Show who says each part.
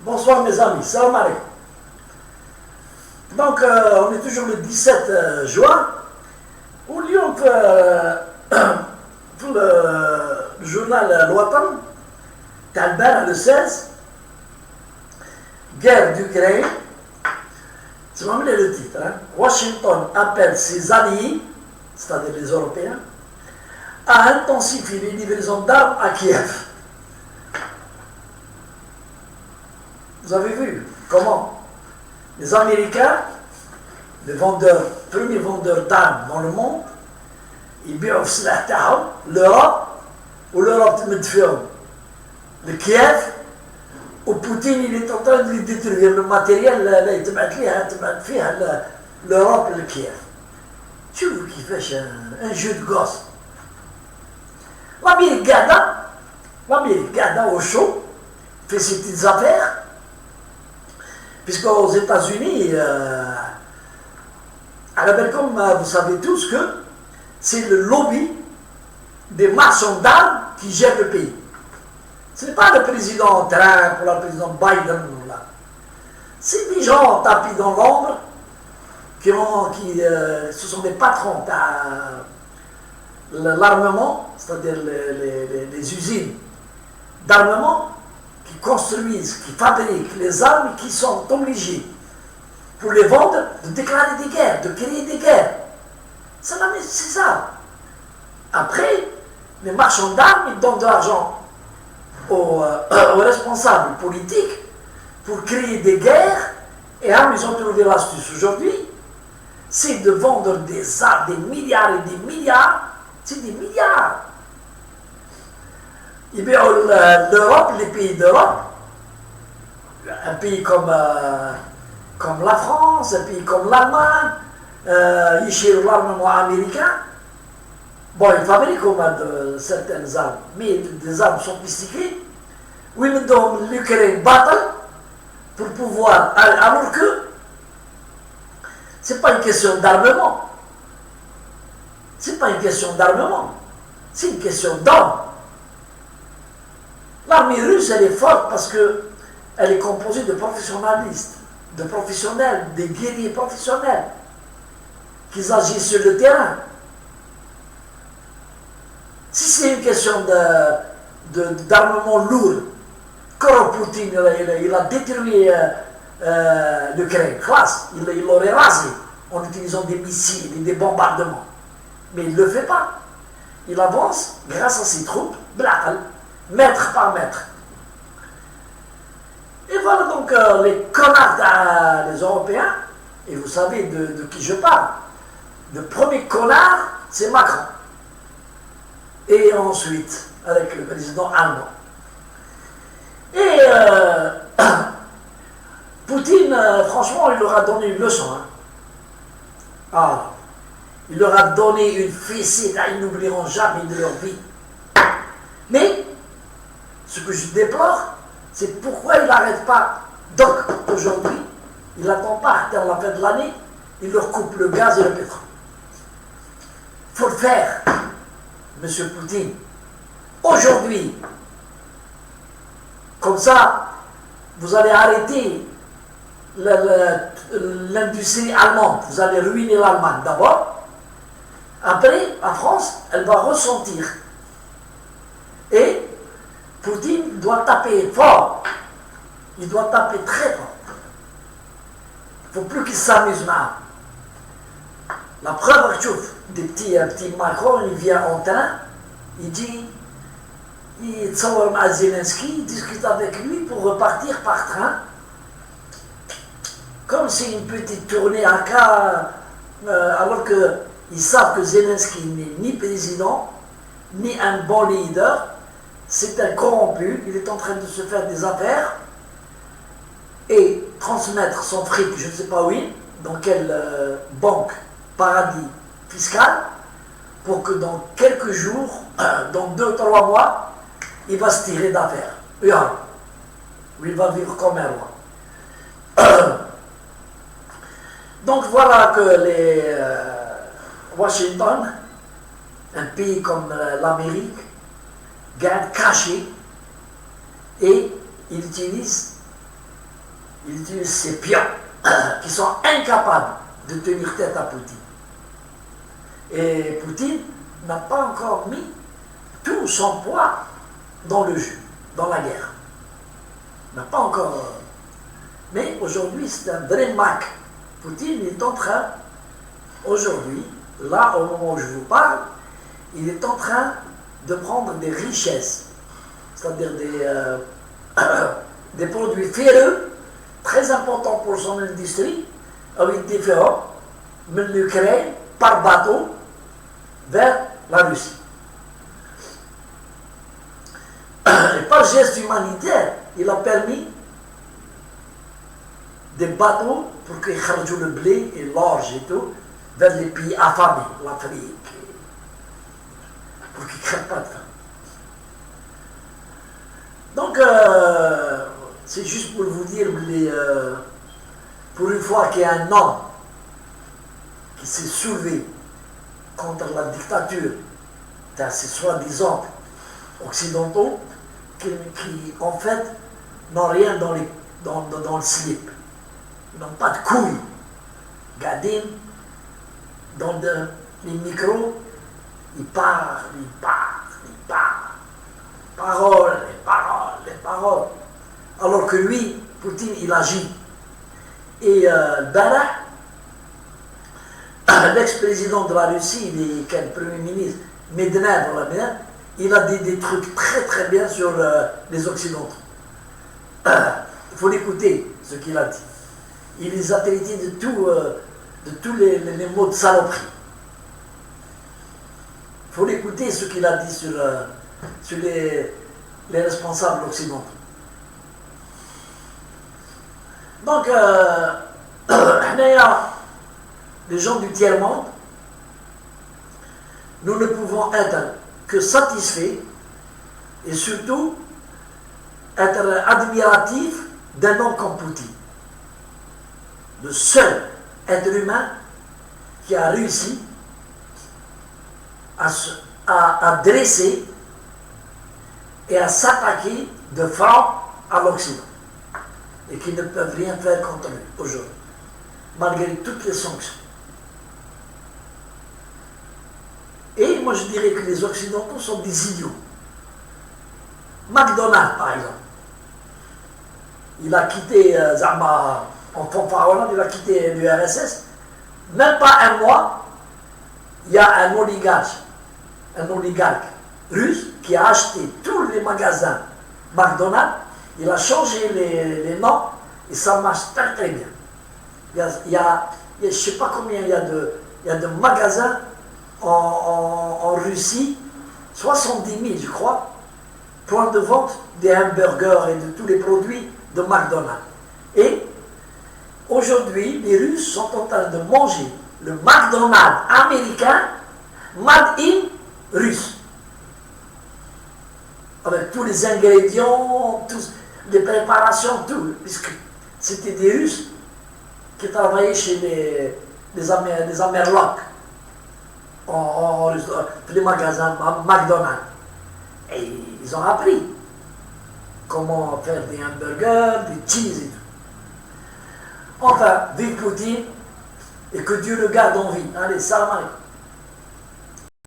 Speaker 1: Bonsoir mes amis, salam alaikum. Donc on est toujours le 17 juin. Au lieu pour le journal L'Ouatan, Talbert le 16, guerre d'Ukraine, c'est même le titre. Hein? Washington appelle ses alliés, c'est-à-dire les Européens, à intensifier les livraisons d'armes à Kiev. Vous avez vu comment les Américains, les premiers vendeurs d'armes dans le monde, ils بيعوا في السلاح تاعهم l'Europe والEurope تمد فيهم لكييف وبوتين il est en train de les détruire le matériel اللي تبعت فيها l'Europe لكييف. شوفوا كيفاش un jeu de gosse. L'Amérique قاعدة au chaud, fait ses petites affaires. Puisqu'aux États-Unis, comme vous savez tous que c'est le lobby des marchands d'armes qui gère le pays. Ce n'est pas le président Trump ou le président Biden. C'est des gens tapis dans l'ombre qui ce sont des patrons de l'armement, c'est-à-dire les usines d'armement qui construisent, qui fabriquent les armes et qui sont obligés, pour les vendre, de déclarer des guerres, de créer des guerres. C'est ça. Après, les marchands d'armes, ils donnent de l'argent aux responsables politiques pour créer des guerres, et ils ont trouvé l'astuce aujourd'hui, c'est de vendre des armes, des milliards et des milliards, c'est des milliards. Et bien, l'Europe, les pays d'Europe, un pays comme la France, un pays comme l'Allemagne, ils l'armement américain, bon, ils fabriquent certaines armes, mais des armes sophistiquées, où ils donnent l'Ukraine battle pour pouvoir, alors que c'est pas une question d'armement, c'est une question d'hommes. L'armée russe, elle est forte parce qu'elle est composée de professionnalistes, de professionnels, des guerriers professionnels qui agissent sur le terrain. Si c'est une question d'armement lourd, quand Poutine il a détruit l'Ukraine, il l'aurait rasé en utilisant des missiles et des bombardements. Mais il ne le fait pas. Il avance grâce à ses troupes, mètre par mètre. Et voilà donc les connards des Européens, et vous savez de qui je parle. Le premier connard, c'est Macron. Et ensuite, avec le président allemand. Et Poutine, franchement, il leur a donné une leçon. Il leur a donné une fessée, ils n'oublieront jamais de leur vie. Mais ce que je déplore, c'est pourquoi il n'arrête pas. Donc, aujourd'hui, il n'attend pas à la fin de l'année, il leur coupe le gaz et le pétrole. Il faut le faire, monsieur Poutine. Aujourd'hui, comme ça, vous allez arrêter l'industrie allemande. Vous allez ruiner l'Allemagne d'abord. Après, la France, elle va ressentir. Et Poutine doit taper fort. Il doit taper très fort. Il ne faut plus qu'il s'amuse mal. La preuve, un petit Macron, il vient en train, il dit, il s'envoie à Zelensky, il discute avec lui pour repartir par train. Comme c'est une petite tournée à cas, alors qu'ils savent que Zelensky n'est ni président, ni un bon leader. C'est un corrompu, il est en train de se faire des affaires et transmettre son fric, je ne sais pas où, dans quelle banque, paradis fiscal, pour que dans quelques jours, dans 2-3 mois, il va se tirer d'affaires. Il va vivre comme un roi. Donc voilà que les Washington, un pays comme l'Amérique, garde caché et il utilise il utilise ses pions qui sont incapables de tenir tête à Poutine. Et Poutine n'a pas encore mis tout son poids dans le jeu, dans la guerre. N'a pas encore. Mais aujourd'hui, c'est un vrai Mac. Poutine est en train, aujourd'hui, là, au moment où je vous parle, il est en train de prendre des richesses, c'est-à-dire des produits ferreux, très importants pour son industrie, avec des ferreux, de l'Ukraine, par bateau, vers la Russie. Et par geste humanitaire, il a permis des bateaux pour qu'ils chargent le blé et l'orge et tout vers les pays affamés, l'Afrique, pour qu'ils ne crèvent pas de faim. Donc, c'est juste pour vous dire, pour une fois qu'il y a un homme qui s'est soulevé contre la dictature de ces soi-disant occidentaux, qui en fait n'ont rien dans le slip. Ils n'ont pas de couilles. Gadin, dans les micros, ils parlent. Paroles, les paroles. Alors que lui, Poutine, il agit. Et Barak, l'ex-président de la Russie, quel premier ministre, Medvedev, il a dit des trucs très très bien sur les Occidentaux. Il faut l'écouter, ce qu'il a dit. Il les a traités de tous les mots de saloperie. Il faut l'écouter, ce qu'il a dit sur les responsables occidentaux. Donc, les gens du tiers-monde, nous ne pouvons être que satisfaits et surtout être admiratifs d'un homme comme Poutine. Le seul être humain qui a réussi à dresser et à s'attaquer de front à l'Occident et qui ne peuvent rien faire contre lui aujourd'hui, malgré toutes les sanctions. Et moi je dirais que les Occidentaux sont des idiots. McDonald's par exemple, il a quitté en fanfaronne, il a quitté l'URSS, même pas un mois, il y a un oligarque russe qui a acheté tous les magasins McDonald's, il a changé les noms et ça marche très très bien. Il y a je ne sais pas combien il y a de magasins en Russie, 70 000 je crois, points de vente des hamburgers et de tous les produits de McDonald's. Et aujourd'hui, les Russes sont en train de manger le McDonald's américain, made in russe. Avec tous les ingrédients, toutes les préparations, tout. Puisque c'était des Russes qui travaillaient chez les Amerlocs, en Russie, les magasins McDonald's. Et ils ont appris comment faire des hamburgers, des cheese et tout. Enfin, vive Poutine et que Dieu le garde en vie. Allez, salam alaikum.